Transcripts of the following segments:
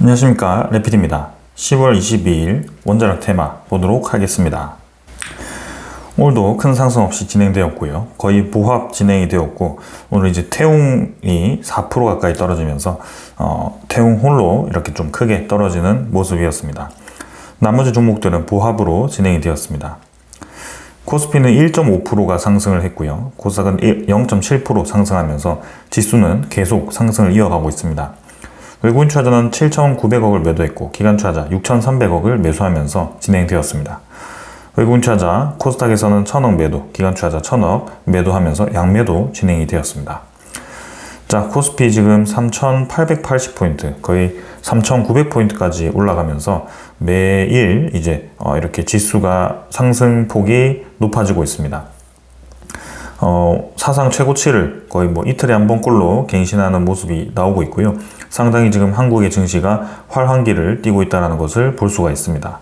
안녕하십니까, 래피드입니다. 10월 22일 원자력 테마 보도록 하겠습니다. 오늘도 큰 상승 없이 진행되었고요. 거의 보합 진행이 되었고, 오늘 이제 태웅이 4% 가까이 떨어지면서 태웅 홀로 이렇게 좀 크게 떨어지는 모습이었습니다. 나머지 종목들은 보합으로 진행이 되었습니다. 코스피는 1.5%가 상승을 했고요. 코스닥은 0.7% 상승하면서 지수는 계속 상승을 이어가고 있습니다. 외국인 투자자는 7,900억을 매도했고 기관 투자자 6,300억을 매수하면서 진행되었습니다. 외국인 투자자 코스닥에서는 1,000억 매도, 기관 투자자 1,000억 매도하면서 양매도 진행이 되었습니다. 자, 코스피 지금 3,880포인트, 거의 3,900포인트까지 올라가면서 매일 이제 이렇게 지수가 상승폭이 높아지고 있습니다. 사상 최고치를 거의 이틀에 한 번꼴로 갱신하는 모습이 나오고 있고요. 상당히 지금 한국의 증시가 활황기를 띠고 있다는 것을 볼 수가 있습니다.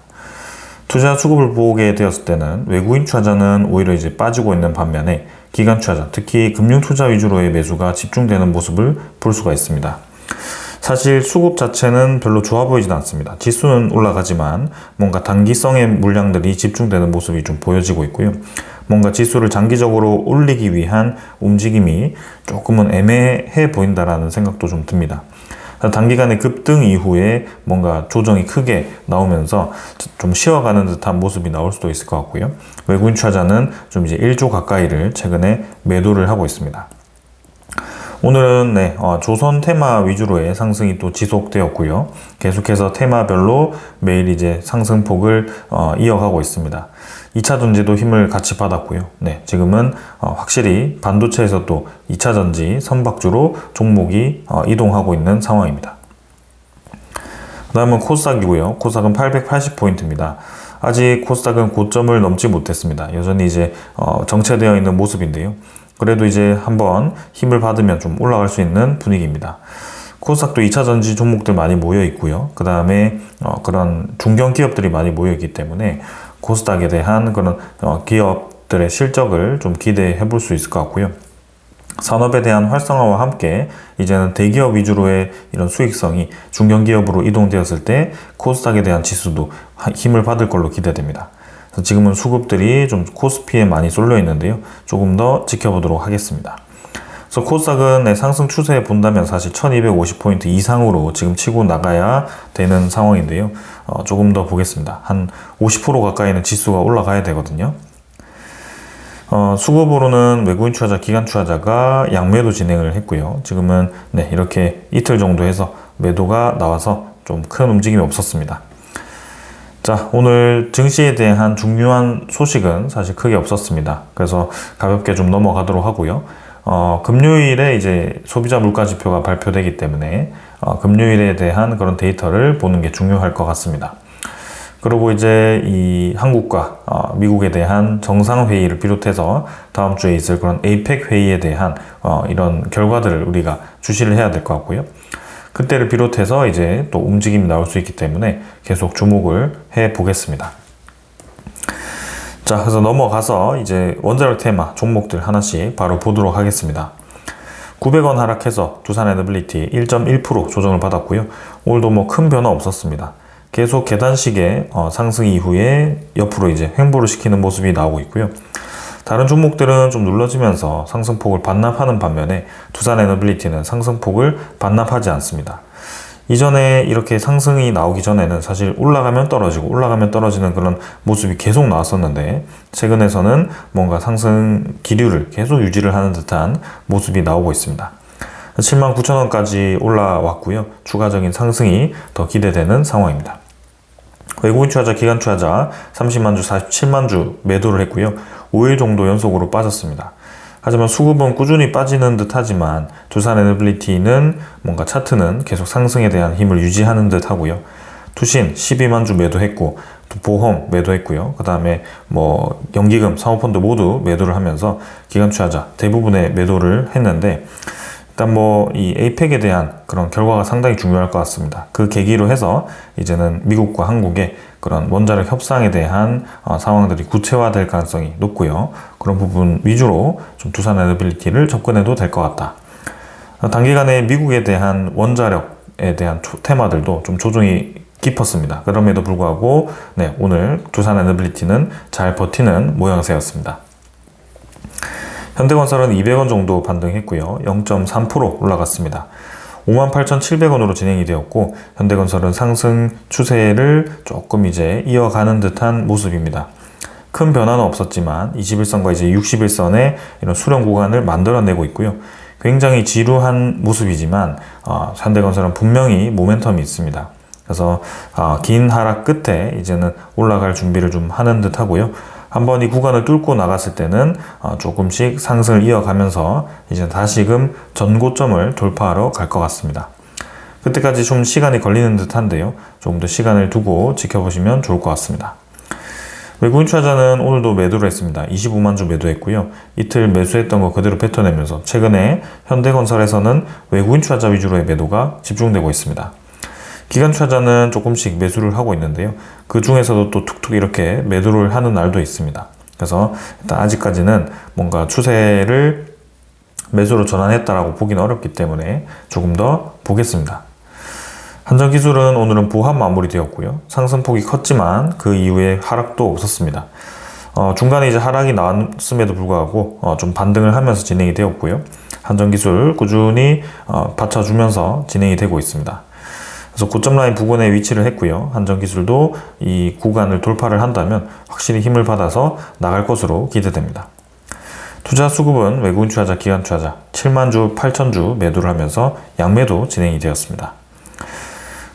투자 수급을 보게 되었을 때는 외국인 투자자는 오히려 이제 빠지고 있는 반면에 기관 투자자, 특히 금융 투자 위주로의 매수가 집중되는 모습을 볼 수가 있습니다. 사실 수급 자체는 별로 좋아 보이진 않습니다. 지수는 올라가지만 뭔가 단기성의 물량들이 집중되는 모습이 좀 보여지고 있고요. 뭔가 지수를 장기적으로 올리기 위한 움직임이 조금은 애매해 보인다라는 생각도 좀 듭니다. 단기간의 급등 이후에 뭔가 조정이 크게 나오면서 좀 쉬어가는 듯한 모습이 나올 수도 있을 것 같고요. 외국인 투자자는 좀 이제 1조 가까이를 최근에 매도를 하고 있습니다. 오늘은 조선 테마 위주로의 상승이 또 지속되었고요. 계속해서 테마별로 매일 이제 상승폭을 이어가고 있습니다. 2차전지도 힘을 같이 받았고요. 지금은 확실히 반도체에서 또 2차전지 선박주로 종목이 이동하고 있는 상황입니다. 그 다음은 코스닥이고요. 코스닥은 880포인트입니다. 아직 코스닥은 고점을 넘지 못했습니다. 여전히 이제 정체되어 있는 모습인데요. 그래도 이제 한번 힘을 받으면 좀 올라갈 수 있는 분위기입니다. 코스닥도 2차전지 종목들 많이 모여 있고요. 그 다음에 그런 중견 기업들이 많이 모여 있기 때문에 코스닥에 대한 그런 기업들의 실적을 좀 기대해 볼 수 있을 것 같고요. 산업에 대한 활성화와 함께 이제는 대기업 위주로의 이런 수익성이 중견 기업으로 이동되었을 때 코스닥에 대한 지수도 힘을 받을 걸로 기대됩니다. 지금은 수급들이 좀 코스피에 많이 쏠려 있는데요. 조금 더 지켜보도록 하겠습니다. 그래서 코스닥은 상승 추세 본다면 사실 1250포인트 이상으로 지금 치고 나가야 되는 상황인데요. 조금 더 보겠습니다. 한 50% 가까이는 지수가 올라가야 되거든요. 수급으로는 외국인 투자자, 기관 투자자가 양매도 진행을 했고요. 지금은 이렇게 이틀 정도 해서 매도가 나와서 좀 큰 움직임이 없었습니다. 자, 오늘 증시에 대한 중요한 소식은 사실 크게 없었습니다. 그래서 가볍게 좀 넘어가도록 하고요. 금요일에 이제 소비자 물가 지표가 발표되기 때문에 금요일에 대한 그런 데이터를 보는 게 중요할 것 같습니다. 그리고 이제 이 한국과 미국에 대한 정상회의를 비롯해서 다음 주에 있을 그런 에이펙 회의에 대한 이런 결과들을 우리가 주시를 해야 될 것 같고요. 그때를 비롯해서 이제 또 움직임이 나올 수 있기 때문에 계속 주목을 해 보겠습니다. 자, 그래서 넘어가서 이제 원자력 테마 종목들 하나씩 바로 보도록 하겠습니다. 900원 하락해서 두산에너빌리티 1.1% 조정을 받았고요. 오늘도 큰 변화 없었습니다. 계속 계단식의 상승 이후에 옆으로 이제 횡보를 시키는 모습이 나오고 있고요. 다른 종목들은 좀 눌러지면서 상승폭을 반납하는 반면에 두산에너빌리티는 상승폭을 반납하지 않습니다. 이전에 이렇게 상승이 나오기 전에는 사실 올라가면 떨어지고 올라가면 떨어지는 그런 모습이 계속 나왔었는데 최근에서는 뭔가 상승 기류를 계속 유지를 하는 듯한 모습이 나오고 있습니다. 79,000원까지 올라왔고요. 추가적인 상승이 더 기대되는 상황입니다. 외국인 투자자, 기관 투자자 30만 주, 47만 주 매도를 했고요. 5일 정도 연속으로 빠졌습니다. 하지만 수급은 꾸준히 빠지는 듯 하지만 두산에너빌리티는 뭔가 차트는 계속 상승에 대한 힘을 유지하는 듯 하고요. 투신 12만 주 매도했고 보험 매도했고요. 그 다음에 연기금, 사모펀드 모두 매도를 하면서 기관 투자자 대부분의 매도를 했는데 일단 이 에이펙에 대한 그런 결과가 상당히 중요할 것 같습니다. 그 계기로 해서 이제는 미국과 한국의 그런 원자력 협상에 대한 상황들이 구체화될 가능성이 높고요. 그런 부분 위주로 좀 두산에너빌리티를 접근해도 될 것 같다. 단기간에 미국에 대한 원자력 부분에 대한 테마들도 좀 조정이 깊었습니다. 그럼에도 불구하고 네, 오늘 두산 에너빌리티는 잘 버티는 모양새였습니다. 현대건설은 200원 정도 반등했고요. 0.3% 올라갔습니다. 58,700원으로 진행이 되었고 현대건설은 상승 추세를 조금 이제 이어가는 듯한 모습입니다. 큰 변화는 없었지만 21선과 이제 61선의 이런 수렴 구간을 만들어내고 있고요. 굉장히 지루한 모습이지만 현대건설은 분명히 모멘텀이 있습니다. 그래서 긴 하락 끝에 이제는 올라갈 준비를 좀 하는 듯 하고요. 한번 이 구간을 뚫고 나갔을 때는 조금씩 상승을 이어가면서 이제 다시금 전고점을 돌파하러 갈 것 같습니다. 그때까지 좀 시간이 걸리는 듯 한데요. 조금 더 시간을 두고 지켜보시면 좋을 것 같습니다. 외국인 투자자는 오늘도 매도를 했습니다. 25만 주 매도했고요. 이틀 매수했던 거 그대로 뱉어내면서 최근에 현대건설에서는 외국인 투자자 위주로의 매도가 집중되고 있습니다. 기관 투자자는 조금씩 매수를 하고 있는데요. 그 중에서도 또 툭툭 이렇게 매도를 하는 날도 있습니다. 그래서 일단 아직까지는 뭔가 추세를 매수로 전환했다라고 보기는 어렵기 때문에 조금 더 보겠습니다. 한전기술은 오늘은 보합 마무리되었고요. 상승폭이 컸지만 그 이후에 하락도 없었습니다. 중간에 이제 하락이 나왔음에도 불구하고 좀 반등을 하면서 진행이 되었고요. 한전기술 꾸준히 받쳐주면서 진행이 되고 있습니다. 그래서 고점 라인 부근에 위치를 했고요. 한전기술도 이 구간을 돌파를 한다면 확실히 힘을 받아서 나갈 것으로 기대됩니다. 투자 수급은 외국인 투자자, 기관 투자자 7만 주, 8천 주 매도를 하면서 양매도 진행이 되었습니다.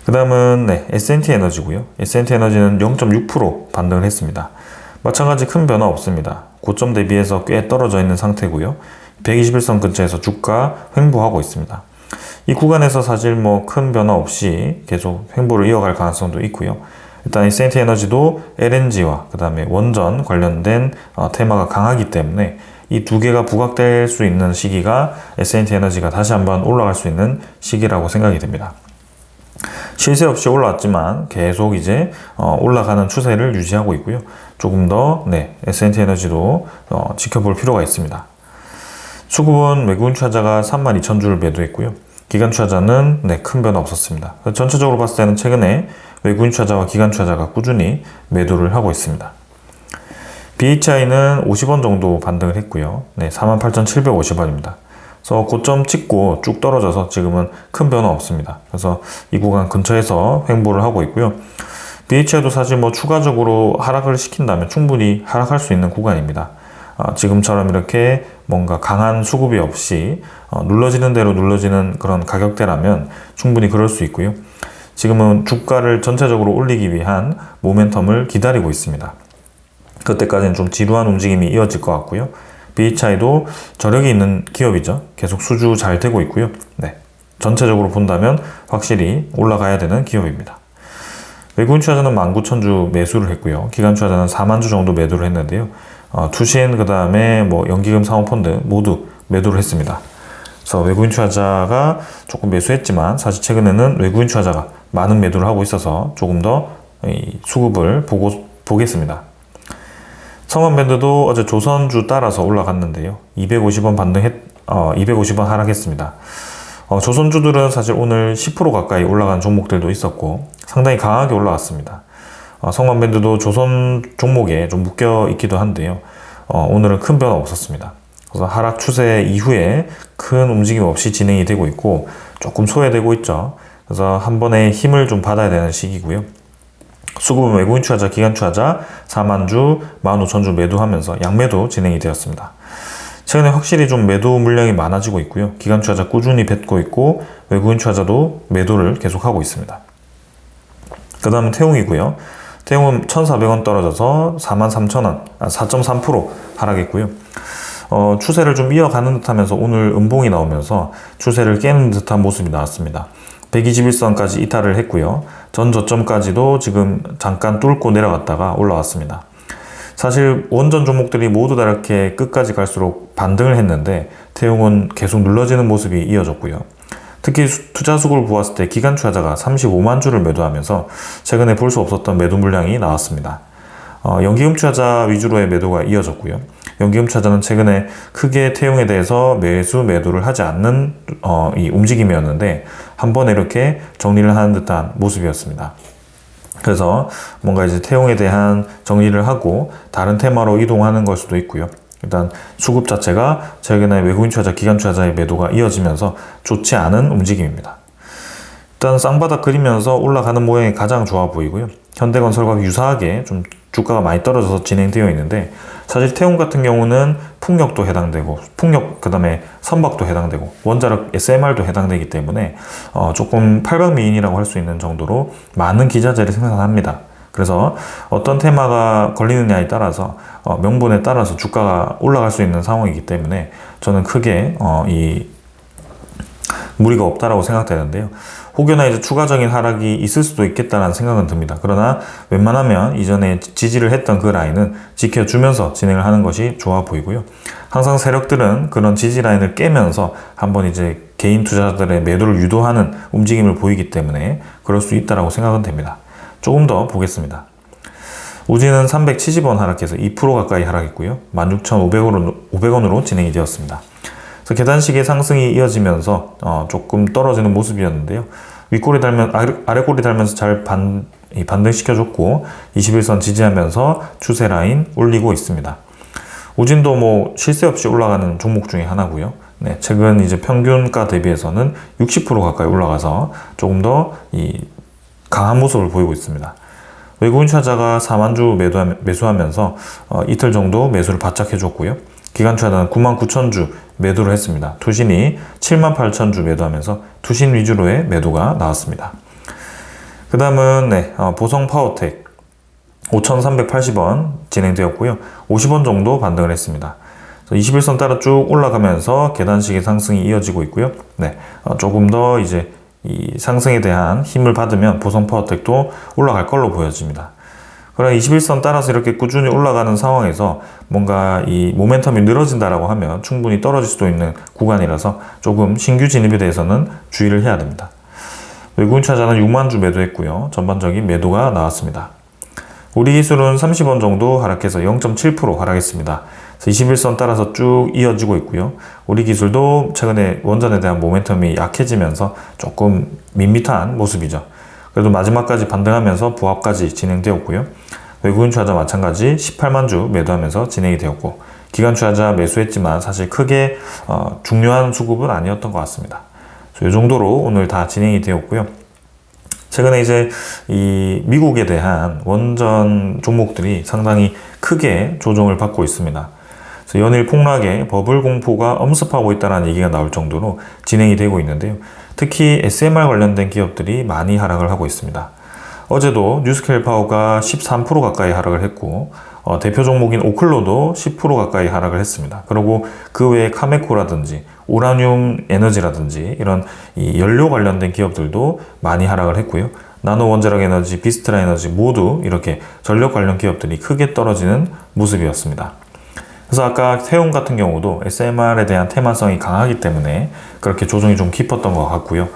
그 다음은 S&T에너지고요. S&T에너지는 0.6% 반등을 했습니다. 마찬가지 큰 변화 없습니다. 고점 대비해서 꽤 떨어져 있는 상태고요. 121선 근처에서 주가 횡보하고 있습니다. 이 구간에서 사실 뭐 큰 변화 없이 계속 횡보를 이어갈 가능성도 있고요. 일단 S&T에너지도 LNG와 그 다음에 원전 관련된 테마가 강하기 때문에 이 두 개가 부각될 수 있는 시기가 S&T에너지가 다시 한번 올라갈 수 있는 시기라고 생각이 됩니다. 실세 없이 올라왔지만 계속 이제 올라가는 추세를 유지하고 있고요. 조금 더 S&T에너지도 지켜볼 필요가 있습니다. 수급은 외국인 투자자가 32,000주를 매도했고요. 기관 투자자는 큰 변화 없었습니다. 전체적으로 봤을 때는 최근에 외국인 투자자와 기관 투자자가 꾸준히 매도를 하고 있습니다. BHI는 50원 정도 반등을 했고요. 48,750원입니다. 그래서 고점 찍고 쭉 떨어져서 지금은 큰 변화 없습니다. 그래서 이 구간 근처에서 횡보를 하고 있고요. BHI도 사실 뭐 추가적으로 하락을 시킨다면 충분히 하락할 수 있는 구간입니다. 지금처럼 이렇게 뭔가 강한 수급이 없이 눌러지는 대로 눌러지는 그런 가격대라면 충분히 그럴 수 있고요. 지금은 주가를 전체적으로 올리기 위한 모멘텀을 기다리고 있습니다. 그때까지는 좀 지루한 움직임이 이어질 것 같고요. BHI도 저력이 있는 기업이죠. 계속 수주 잘 되고 있고요. 전체적으로 본다면 확실히 올라가야 되는 기업입니다. 외국인 투자자는 19,000주 매수를 했고요. 기관 투자자는 4만 주 정도 매도를 했는데요. 투신 그 다음에 뭐 연기금 사모펀드 모두 매도를 했습니다. 그래서 외국인 투자자가 조금 매수했지만 사실 최근에는 외국인 투자자가 많은 매도를 하고 있어서 조금 더 수급을 보겠습니다. 성원밴드도 어제 조선주 따라서 올라갔는데요. 250원 250원 하락했습니다. 조선주들은 사실 오늘 10% 가까이 올라간 종목들도 있었고 상당히 강하게 올라갔습니다. 성원밴드도 조선 종목에 좀 묶여 있기도 한데요. 오늘은 큰 변화 없었습니다. 그래서 하락 추세 이후에 큰 움직임 없이 진행이 되고 있고 조금 소외되고 있죠. 그래서 한 번에 힘을 좀 받아야 되는 시기고요. 수급은 외국인 투자자, 기관 투자자 4만 주, 15,000주 매도하면서 양매도 진행이 되었습니다. 최근에 확실히 좀 매도 물량이 많아지고 있고요. 기관 투자자 꾸준히 뱉고 있고 외국인 투자자도 매도를 계속하고 있습니다. 그 다음은 태웅이고요. 태웅은 1,400원 떨어져서 43,000원, 4.3% 하락했고요. 추세를 좀 이어가는 듯 하면서 오늘 음봉이 나오면서 추세를 깨는 듯한 모습이 나왔습니다. 121선까지 이탈을 했고요. 전 저점까지도 지금 잠깐 뚫고 내려갔다가 올라왔습니다. 사실 원전 종목들이 모두 다 이렇게 끝까지 갈수록 반등을 했는데 태웅은 계속 눌러지는 모습이 이어졌고요. 특히 투자 수급을 보았을 때 기관 투자자가 35만 주를 매도하면서 최근에 볼 수 없었던 매도 물량이 나왔습니다. 연기금투자자 위주로의 매도가 이어졌고요. 연기금투자자는 최근에 크게 태용에 대해서 매도를 하지 않는 이 움직임이었는데 한 번에 이렇게 정리를 하는 듯한 모습이었습니다. 그래서 뭔가 이제 태용에 대한 정리를 하고 다른 테마로 이동하는 걸 수도 있고요. 일단 수급 자체가 최근에 외국인 투자자, 기관 투자자의 매도가 이어지면서 좋지 않은 움직임입니다. 일단 쌍바닥 그리면서 올라가는 모양이 가장 좋아 보이고요. 현대건설과 유사하게 좀 주가가 많이 떨어져서 진행되어 있는데 사실 태용 같은 경우는 풍력도 해당되고 그 다음에 선박도 해당되고 원자력 SMR도 해당되기 때문에 조금 팔방미인이라고 할 수 있는 정도로 많은 기자재를 생산합니다. 그래서 어떤 테마가 걸리느냐에 따라서 명분에 따라서 주가가 올라갈 수 있는 상황이기 때문에 저는 크게 이 무리가 없다라고 생각되는데요. 혹여나 이제 추가적인 하락이 있을 수도 있겠다는 생각은 듭니다. 그러나 웬만하면 이전에 지지를 했던 그 라인은 지켜주면서 진행을 하는 것이 좋아 보이고요. 항상 세력들은 그런 지지 라인을 깨면서 한번 이제 개인 투자자들의 매도를 유도하는 움직임을 보이기 때문에 그럴 수 있다라고 생각은 됩니다. 조금 더 보겠습니다. 우지는 370원 하락해서 2% 가까이 하락했고요. 16,500원으로 진행이 되었습니다. 그래서 계단식의 상승이 이어지면서 조금 떨어지는 모습이었는데요. 윗골이 아래골이 달면서 잘 반등시켜줬고 21선 지지하면서 추세 라인 올리고 있습니다. 우진도 뭐 실세 없이 올라가는 종목 중에 하나고요. 네, 최근 이제 평균가 대비해서는 60% 가까이 올라가서 조금 더 강한 모습을 보이고 있습니다. 외국인 투자자가 4만 주 매수하면서 이틀 정도 매수를 바짝 해줬고요. 기관 투자자는 99,000주 매도를 했습니다. 투신이 78,000주 매도하면서 투신 위주로의 매도가 나왔습니다. 그 다음은 보성 파워텍 5,380원 진행되었고요. 50원 정도 반등을 했습니다. 21선 따라 쭉 올라가면서 계단식의 상승이 이어지고 있고요. 조금 더 이제 이 상승에 대한 힘을 받으면 보성 파워텍도 올라갈 걸로 보여집니다. 그러나 21선 따라서 이렇게 꾸준히 올라가는 상황에서 뭔가 이 모멘텀이 늘어진다라고 하면 충분히 떨어질 수도 있는 구간이라서 조금 신규 진입에 대해서는 주의를 해야 됩니다. 외국인 투자자는 6만 주 매도했고요. 전반적인 매도가 나왔습니다. 우리 기술은 30원 정도 하락해서 0.7% 하락했습니다. 21선 따라서 쭉 이어지고 있고요. 우리 기술도 최근에 원전에 대한 모멘텀이 약해지면서 조금 밋밋한 모습이죠. 그래도 마지막까지 반등하면서 부합까지 진행되었고요. 외국인 투자자 마찬가지 18만 주 매도하면서 진행이 되었고 기관 투자자 매수했지만 사실 크게 중요한 수급은 아니었던 것 같습니다. 이 정도로 오늘 다 진행이 되었고요. 최근에 이제 이 미국에 대한 원전 종목들이 상당히 크게 조정을 받고 있습니다. 그래서 연일 폭락에 버블 공포가 엄습하고 있다는 얘기가 나올 정도로 진행이 되고 있는데요. 특히 SMR 관련된 기업들이 많이 하락을 하고 있습니다. 어제도 뉴스케일 파워가 13% 가까이 하락을 했고 대표 종목인 오클로도 10% 가까이 하락을 했습니다. 그리고 그 외에 카메코라든지 오라늄 에너지라든지 이런 이 연료 관련된 기업들도 많이 하락을 했고요. 나노 원자력 에너지, 비스트라 에너지 모두 이렇게 전력 관련 기업들이 크게 떨어지는 모습이었습니다. 그래서 아까 태용 같은 경우도 SMR에 대한 테마성이 강하기 때문에 그렇게 조정이 좀 깊었던 것 같고요.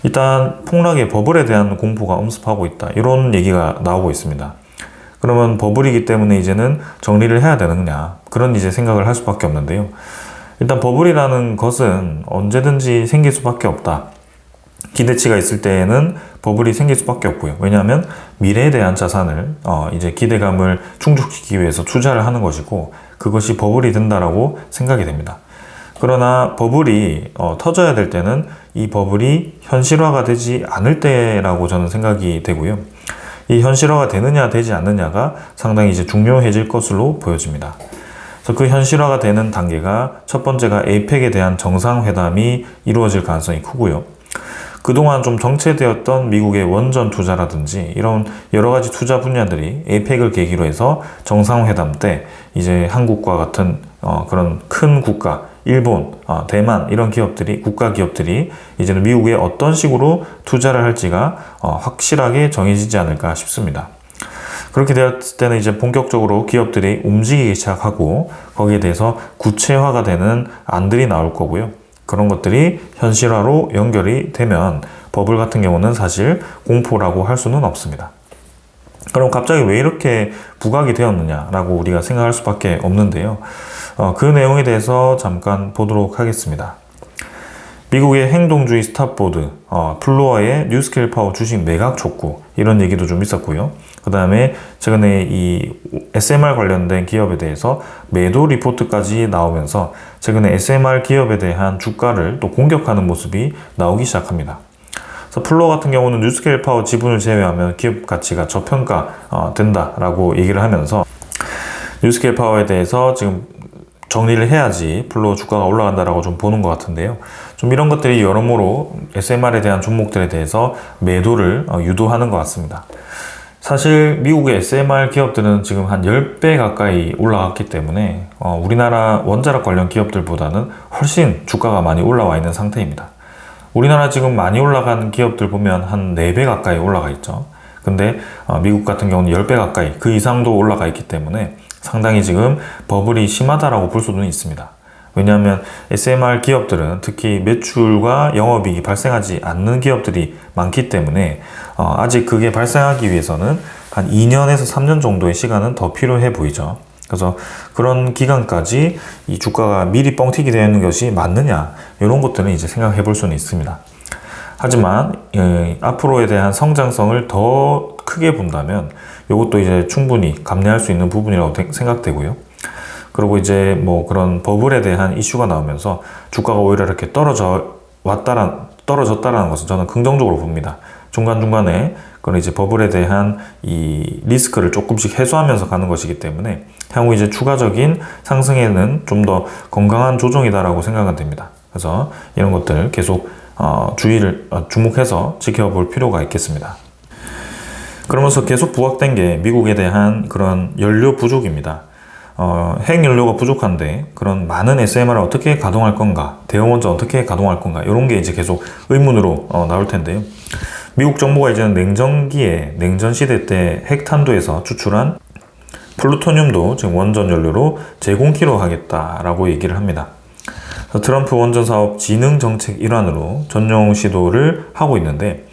일단 폭락의 버블에 대한 공포가 엄습하고 있다. 이런 얘기가 나오고 있습니다. 그러면 버블이기 때문에 이제는 정리를 해야 되느냐. 그런 이제 생각을 할 수밖에 없는데요. 일단 버블이라는 것은 언제든지 생길 수밖에 없다. 기대치가 있을 때에는 버블이 생길 수밖에 없고요. 왜냐하면 미래에 대한 자산을 이제 기대감을 충족시키기 위해서 투자를 하는 것이고 그것이 버블이 된다라고 생각이 됩니다. 그러나 버블이 터져야 될 때는 이 버블이 현실화가 되지 않을 때라고 저는 생각이 되고요. 이 현실화가 되느냐 되지 않느냐가 상당히 이제 중요해질 것으로 보여집니다. 그래서 그 현실화가 되는 단계가 첫 번째가 에이펙에 대한 정상회담이 이루어질 가능성이 크고요. 그동안 좀 정체되었던 미국의 원전 투자라든지 이런 여러 가지 투자 분야들이 에이펙을 계기로 해서 정상회담 때 이제 한국과 같은 그런 큰 국가, 일본, 대만 이런 기업들이 국가 기업들이 이제는 미국에 어떤 식으로 투자를 할지가 확실하게 정해지지 않을까 싶습니다. 그렇게 되었을 때는 이제 본격적으로 기업들이 움직이기 시작하고 거기에 대해서 구체화가 되는 안들이 나올 거고요. 그런 것들이 현실화로 연결이 되면 버블 같은 경우는 사실 공포라고 할 수는 없습니다. 그럼 갑자기 왜 이렇게 부각이 되었느냐라고 우리가 생각할 수밖에 없는데요. 그 내용에 대해서 잠깐 보도록 하겠습니다. 미국의 행동주의 스탑보드, 플로어의 뉴스케일 파워 주식 매각 촉구, 이런 얘기도 좀 있었고요. 그 다음에 최근에 이 SMR 관련된 기업에 대해서 매도 리포트까지 나오면서 최근에 SMR 기업에 대한 주가를 또 공격하는 모습이 나오기 시작합니다. 그래서 플로어 같은 경우는 뉴스케일 파워 지분을 제외하면 기업 가치가 저평가 된다라고 얘기를 하면서 뉴스케일 파워에 대해서 지금 정리를 해야지 플로어 주가가 올라간다라고 좀 보는 것 같은데요. 좀 이런 것들이 여러모로 SMR에 대한 종목들에 대해서 매도를 유도하는 것 같습니다. 사실 미국의 SMR 기업들은 지금 한 10배 가까이 올라갔기 때문에 우리나라 원자력 관련 기업들보다는 훨씬 주가가 많이 올라와 있는 상태입니다. 우리나라 지금 많이 올라간 기업들 보면 한 4배 가까이 올라가 있죠. 근데 미국 같은 경우는 10배 가까이 그 이상도 올라가 있기 때문에 상당히 지금 버블이 심하다라고 볼 수는 있습니다. 왜냐하면 SMR 기업들은 특히 매출과 영업이익이 발생하지 않는 기업들이 많기 때문에 아직 그게 발생하기 위해서는 한 2년에서 3년 정도의 시간은 더 필요해 보이죠. 그래서 그런 기간까지 이 주가가 미리 뻥튀기 되는 것이 맞느냐, 이런 것들은 이제 생각해 볼 수는 있습니다. 하지만 앞으로에 대한 성장성을 더 크게 본다면 이것도 이제 충분히 감내할 수 있는 부분이라고 생각되고요. 그리고 이제 뭐 그런 버블에 대한 이슈가 나오면서 주가가 오히려 이렇게 떨어졌다라는 것은 저는 긍정적으로 봅니다. 중간중간에 그런 이제 버블에 대한 이 리스크를 조금씩 해소하면서 가는 것이기 때문에 향후 이제 추가적인 상승에는 좀 더 건강한 조정이다라고 생각은 됩니다. 그래서 이런 것들 계속 주목해서 지켜볼 필요가 있겠습니다. 그러면서 계속 부각된 게 미국에 대한 그런 연료 부족입니다. 핵 연료가 부족한데 그런 많은 SMR을 어떻게 가동할 건가, 대형원전 어떻게 가동할 건가, 이런 게 이제 계속 의문으로 나올 텐데요. 미국 정부가 이제는 냉전기에 냉전 시대 때 핵탄두에서 추출한 플루토늄도 지금 원전 연료로 제공키로 하겠다라고 얘기를 합니다. 트럼프 원전 사업 진흥 정책 일환으로 전용 시도를 하고 있는데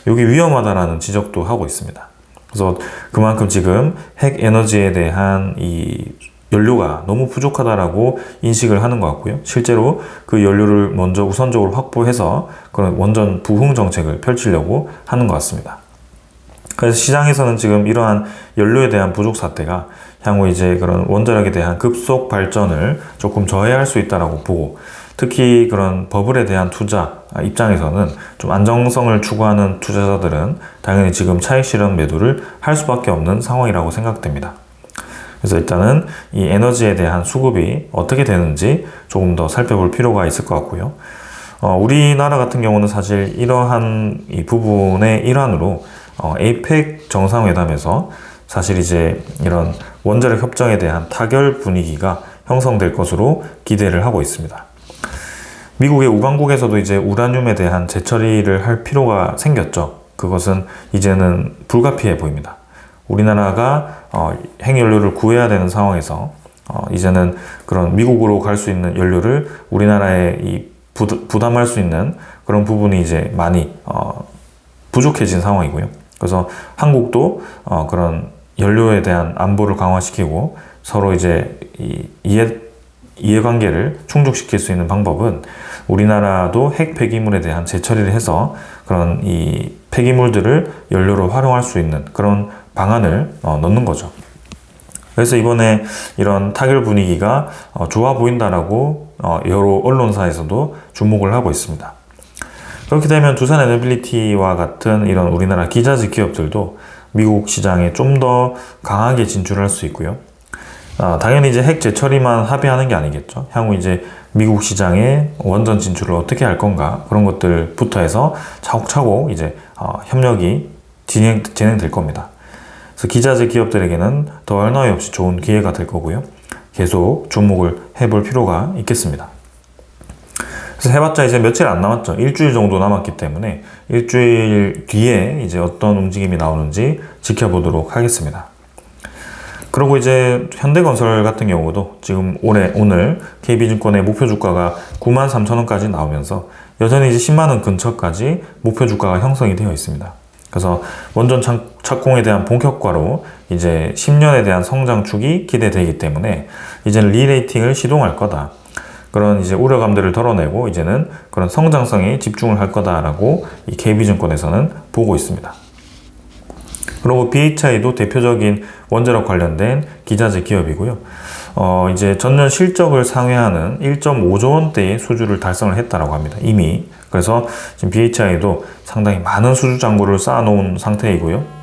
여기 위험하다라는 지적도 하고 있습니다. 그래서 그만큼 지금 핵 에너지에 대한 이 연료가 너무 부족하다라고 인식을 하는 것 같고요. 실제로 그 연료를 먼저 우선적으로 확보해서 그런 원전 부흥 정책을 펼치려고 하는 것 같습니다. 그래서 시장에서는 지금 이러한 연료에 대한 부족 사태가 향후 이제 그런 원자력에 대한 급속 발전을 조금 저해할 수 있다라고 보고, 특히 그런 버블에 대한 투자 입장에서는 좀 안정성을 추구하는 투자자들은 당연히 지금 차익 실현 매도를 할 수밖에 없는 상황이라고 생각됩니다. 그래서 일단은 이 에너지에 대한 수급이 어떻게 되는지 조금 더 살펴볼 필요가 있을 것 같고요. 우리나라 같은 경우는 사실 이러한 이 부분의 일환으로 에이펙 정상회담에서 사실 이제 이런 원자력 협정에 대한 타결 분위기가 형성될 것으로 기대를 하고 있습니다. 미국의 우방국에서도 이제 우라늄에 대한 재처리를 할 필요가 생겼죠. 그것은 이제는 불가피해 보입니다. 우리나라가 핵연료를 구해야 되는 상황에서 이제는 그런 미국으로 갈 수 있는 연료를 우리나라에 부담할 수 있는 그런 부분이 이제 많이 부족해진 상황이고요. 그래서 한국도 그런 연료에 대한 안보를 강화시키고 서로 이제 이해관계를 충족시킬 수 있는 방법은 우리나라도 핵 폐기물에 대한 재처리를 해서 그런 이 폐기물들을 연료로 활용할 수 있는 그런 방안을 넣는 거죠. 그래서 이번에 이런 타결 분위기가 좋아 보인다라고 여러 언론사에서도 주목을 하고 있습니다. 그렇게 되면 두산 에너빌리티와 같은 이런 우리나라 기자재 기업들도 미국 시장에 좀 더 강하게 진출할 수 있고요. 당연히 이제 핵 재처리만 합의하는 게 아니겠죠. 향후 이제 미국 시장에 원전 진출을 어떻게 할 건가, 그런 것들부터 해서 차곡차곡 이제 협력이 진행될 겁니다. 그래서 기자재 기업들에게는 더할 나위 없이 좋은 기회가 될 거고요. 계속 주목을 해볼 필요가 있겠습니다. 그래서 해봤자 이제 며칠 안 남았죠. 일주일 정도 남았기 때문에 일주일 뒤에 이제 어떤 움직임이 나오는지 지켜보도록 하겠습니다. 그리고 이제 현대건설 같은 경우도 지금 오늘 KB증권의 목표 주가가 93,000원까지 나오면서 여전히 이제 10만원 근처까지 목표 주가가 형성이 되어 있습니다. 그래서 원전 착공에 대한 본격화로 이제 10년에 대한 성장축이 기대되기 때문에 이제는 리레이팅을 시동할 거다. 그런 이제 우려감들을 덜어내고 이제는 그런 성장성에 집중을 할 거다라고 이 KB증권에서는 보고 있습니다. 그리고 BHI도 대표적인 원자력 관련된 기자재 기업이고요. 이제 전년 실적을 상회하는 1.5조 원대의 수주를 달성을 했다라고 합니다. 이미. 그래서 지금 BHI도 상당히 많은 수주 잔고를 쌓아놓은 상태이고요.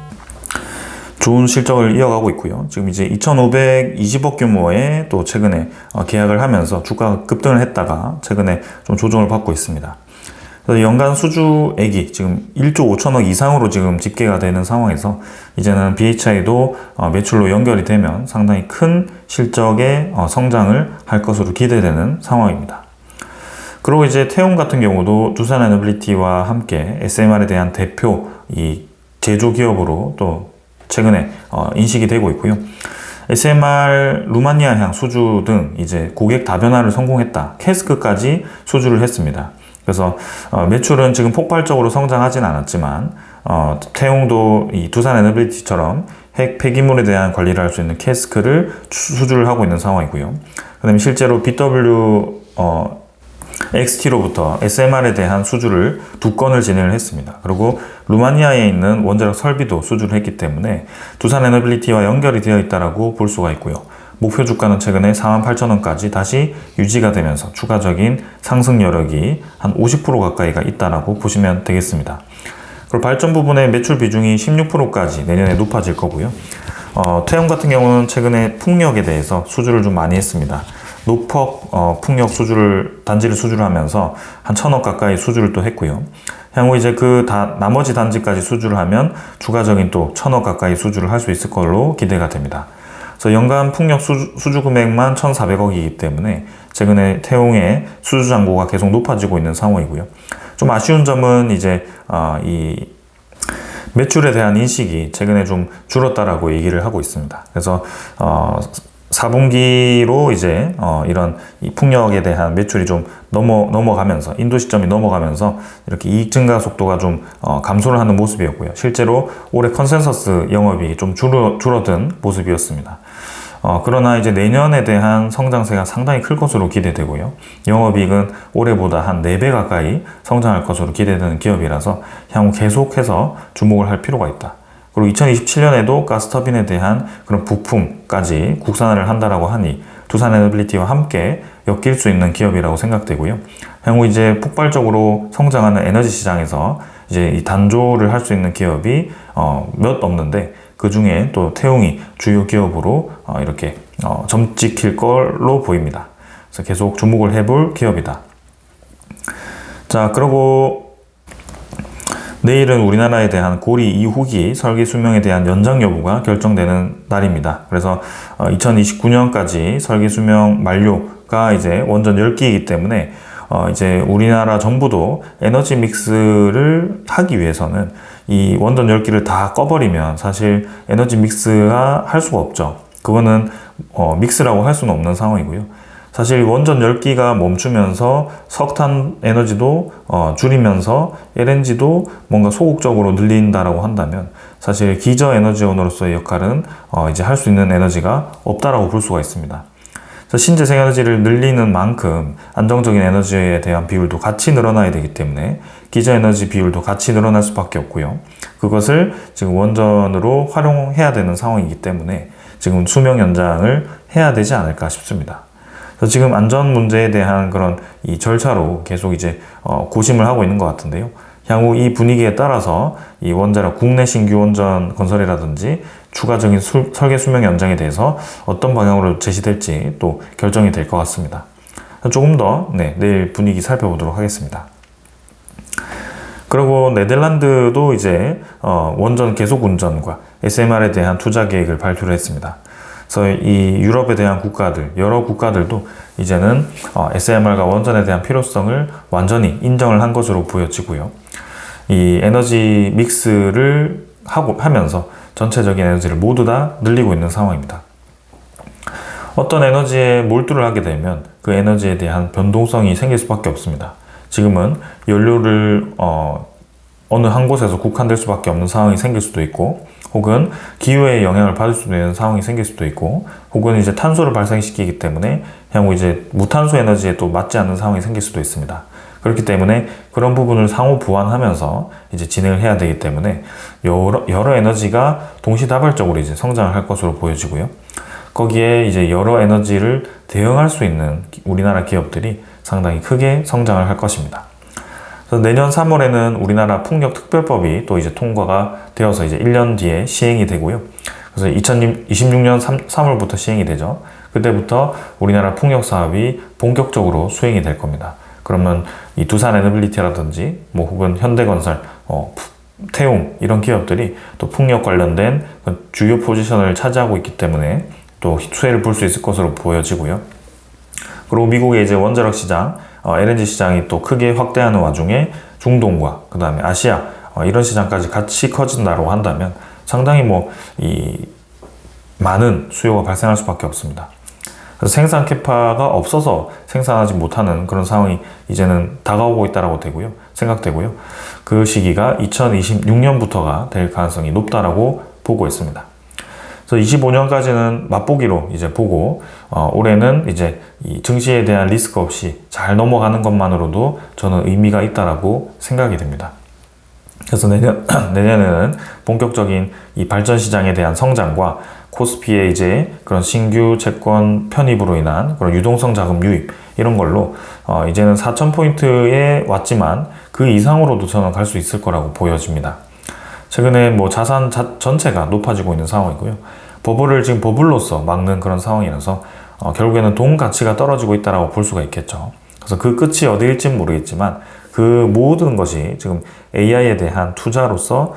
좋은 실적을 이어가고 있고요. 지금 이제 2,520억 규모의 또 최근에 계약을 하면서 주가가 급등을 했다가 최근에 좀 조정을 받고 있습니다. 그래서 연간 수주액이 지금 1조 5천억 이상으로 지금 집계가 되는 상황에서 이제는 BHI도 매출로 연결이 되면 상당히 큰 실적의 성장을 할 것으로 기대되는 상황입니다. 그리고 이제 태움 같은 경우도 두산에너빌리티와 함께 SMR에 대한 대표 이 제조 기업으로 또 최근에 인식이 되고 있고요. SMR 루마니아향 수주 등 이제 고객 다변화를 성공했다. 캐스크까지 수주를 했습니다. 그래서 매출은 지금 폭발적으로 성장하진 않았지만 태용도 이 두산에너빌리티처럼 핵 폐기물에 대한 관리를 할 수 있는 캐스크를 수주를 하고 있는 상황이고요. 그다음에 실제로 BW XT로부터 SMR에 대한 수주를 2건을 진행을 했습니다. 그리고 루마니아에 있는 원자력 설비도 수주를 했기 때문에 두산에너빌리티와 연결이 되어 있다고 볼 수가 있고요. 목표 주가는 최근에 48,000원까지 다시 유지가 되면서 추가적인 상승 여력이 한 50% 가까이가 있다고 보시면 되겠습니다. 그리고 발전 부분의 매출 비중이 16%까지 내년에 높아질 거고요. 태움 같은 경우는 최근에 풍력에 대해서 수주를 좀 많이 했습니다. 노퍽 풍력 단지를 수주를 하면서 한 1,000억 가까이 수주를 또 했고요. 향후 이제 나머지 단지까지 수주를 하면 추가적인 또 1,000억 가까이 수주를 할 수 있을 걸로 기대가 됩니다. 그래서 연간 풍력 수주 금액만 1,400억이기 때문에 최근에 태용의 수주 잔고가 계속 높아지고 있는 상황이고요. 좀 아쉬운 점은 이제 이 매출에 대한 인식이 최근에 좀 줄었다라고 얘기를 하고 있습니다. 그래서 4분기로 이제 이런 이 풍력에 대한 매출이 좀 넘어가면서 인도 시점이 넘어가면서 이렇게 이익 증가 속도가 좀 감소를 하는 모습이었고요. 실제로 올해 컨센서스 영업이 좀 줄어든 모습이었습니다. 그러나 이제 내년에 대한 성장세가 상당히 클 것으로 기대되고요. 영업이익은 올해보다 한 4배 가까이 성장할 것으로 기대되는 기업이라서 향후 계속해서 주목을 할 필요가 있다. 그리고 2027년에도 가스터빈에 대한 그런 부품까지 국산화를 한다라고 하니 두산에너빌리티와 함께 엮일 수 있는 기업이라고 생각되고요. 향후 이제 폭발적으로 성장하는 에너지 시장에서 이제 이 단조를 할 수 있는 기업이 몇 없는데 그 중에 또 태용이 주요 기업으로 이렇게 점 찍힐 걸로 보입니다. 그래서 계속 주목을 해볼 기업이다. 자, 그리고 내일은 우리나라에 대한 고리 2호기 설계 수명에 대한 연장 여부가 결정되는 날입니다. 그래서 2029년까지 설계 수명 만료가 이제 원전 10기이기 때문에 이제 우리나라 정부도 에너지 믹스를 하기 위해서는 이 원전 10기를 다 꺼버리면 사실 에너지 믹스가 할 수가 없죠. 그거는 믹스라고 할 수는 없는 상황이고요. 사실 원전 10기가 멈추면서 석탄 에너지도 줄이면서 LNG도 뭔가 소극적으로 늘린다라고 한다면 사실 기저 에너지원으로서의 역할은 이제 할 수 있는 에너지가 없다라고 볼 수가 있습니다. 그래서 신재생 에너지를 늘리는 만큼 안정적인 에너지에 대한 비율도 같이 늘어나야 되기 때문에 기저 에너지 비율도 같이 늘어날 수밖에 없고요. 그것을 지금 원전으로 활용해야 되는 상황이기 때문에 지금 수명 연장을 해야 되지 않을까 싶습니다. 그래서 지금 안전 문제에 대한 그런 이 절차로 계속 이제 고심을 하고 있는 것 같은데요. 향후 이 분위기에 따라서 이 원자력 국내 신규 원전 건설이라든지 추가적인 설계 수명 연장에 대해서 어떤 방향으로 제시될지 또 결정이 될 것 같습니다. 조금 더 내일 분위기 살펴보도록 하겠습니다. 그리고 네덜란드도 이제 원전 계속 운전과 SMR에 대한 투자 계획을 발표를 했습니다. 그래서 이 유럽에 대한 국가들, 여러 국가들도 이제는 SMR과 원전에 대한 필요성을 완전히 인정을 한 것으로 보여지고요. 이 에너지 믹스를 하면서 전체적인 에너지를 모두 다 늘리고 있는 상황입니다. 어떤 에너지에 몰두를 하게 되면 그 에너지에 대한 변동성이 생길 수밖에 없습니다. 지금은 연료를 어느 한 곳에서 국한될 수밖에 없는 상황이 생길 수도 있고, 혹은 기후에 영향을 받을 수도 있는 상황이 생길 수도 있고, 혹은 이제 탄소를 발생시키기 때문에 향후 이제 무탄소 에너지에 또 맞지 않는 상황이 생길 수도 있습니다. 그렇기 때문에 그런 부분을 상호 보완하면서 이제 진행을 해야 되기 때문에 여러 에너지가 동시다발적으로 이제 성장을 할 것으로 보여지고요. 거기에 이제 여러 에너지를 대응할 수 있는 우리나라 기업들이 상당히 크게 성장을 할 것입니다. 그래서 내년 3월에는 우리나라 풍력특별법이 또 이제 통과가 되어서 이제 1년 뒤에 시행이 되고요. 그래서 2026년 3월부터 시행이 되죠. 그때부터 우리나라 풍력 사업이 본격적으로 수행이 될 겁니다. 그러면 이 두산에너빌리티라든지 뭐 혹은 현대건설, 태웅 이런 기업들이 또 풍력 관련된 주요 포지션을 차지하고 있기 때문에 또 수혜를 볼 수 있을 것으로 보여지고요. 그리고 미국의 이제 원자력 시장, LNG 시장이 또 크게 확대하는 와중에 중동과 그 다음에 아시아 이런 시장까지 같이 커진다고 한다면 상당히 많은 수요가 발생할 수밖에 없습니다. 그래서 생산 캐파가 없어서 생산하지 못하는 그런 상황이 이제는 다가오고 있다라고 생각되고요. 그 시기가 2026년부터가 될 가능성이 높다라고 보고 있습니다. 그래서 25년까지는 맛보기로 이제 보고, 올해는 이제 이 증시에 대한 리스크 없이 잘 넘어가는 것만으로도 저는 의미가 있다라고 생각이 됩니다. 그래서 내년에는 본격적인 이 발전 시장에 대한 성장과 코스피의 이제 그런 신규 채권 편입으로 인한 그런 유동성 자금 유입 이런 걸로 이제는 4,000포인트에 왔지만 그 이상으로도 저는 갈 수 있을 거라고 보여집니다. 최근에 뭐 자산 전체가 높아지고 있는 상황이고요. 버블을 지금 버블로서 막는 그런 상황이라서 결국에는 돈 가치가 떨어지고 있다라고 볼 수가 있겠죠. 그래서 그 끝이 어디일지는 모르겠지만 그 모든 것이 지금 AI에 대한 투자로서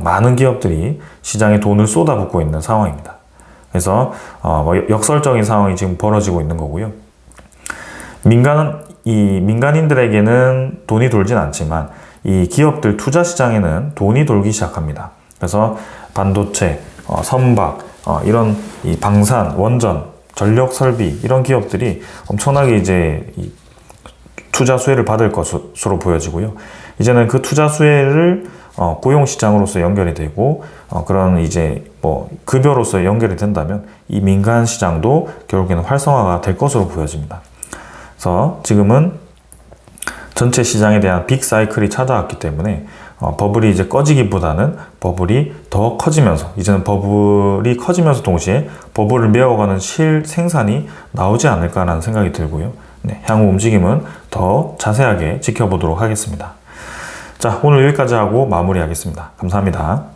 많은 기업들이 시장에 돈을 쏟아붓고 있는 상황입니다. 그래서 역설적인 상황이 지금 벌어지고 있는 거고요. 민간인들에게는 돈이 돌진 않지만 이 기업들 투자 시장에는 돈이 돌기 시작합니다. 그래서 반도체, 선박, 이런 이 방산, 원전, 전력 설비 이런 기업들이 엄청나게 이제 이 투자 수혜를 받을 것으로 보여지고요. 이제는 그 투자 수혜를 고용 시장으로서 연결이 되고 그런 이제 뭐 급여로서 연결이 된다면 이 민간 시장도 결국에는 활성화가 될 것으로 보여집니다. 그래서 지금은 전체 시장에 대한 빅 사이클이 찾아왔기 때문에 버블이 이제 꺼지기보다는 버블이 더 커지면서 이제는 버블이 커지면서 동시에 버블을 메워가는 실생산이 나오지 않을까라는 생각이 들고요. 네, 향후 움직임은 더 자세하게 지켜보도록 하겠습니다. 자, 오늘 여기까지 하고 마무리하겠습니다. 감사합니다.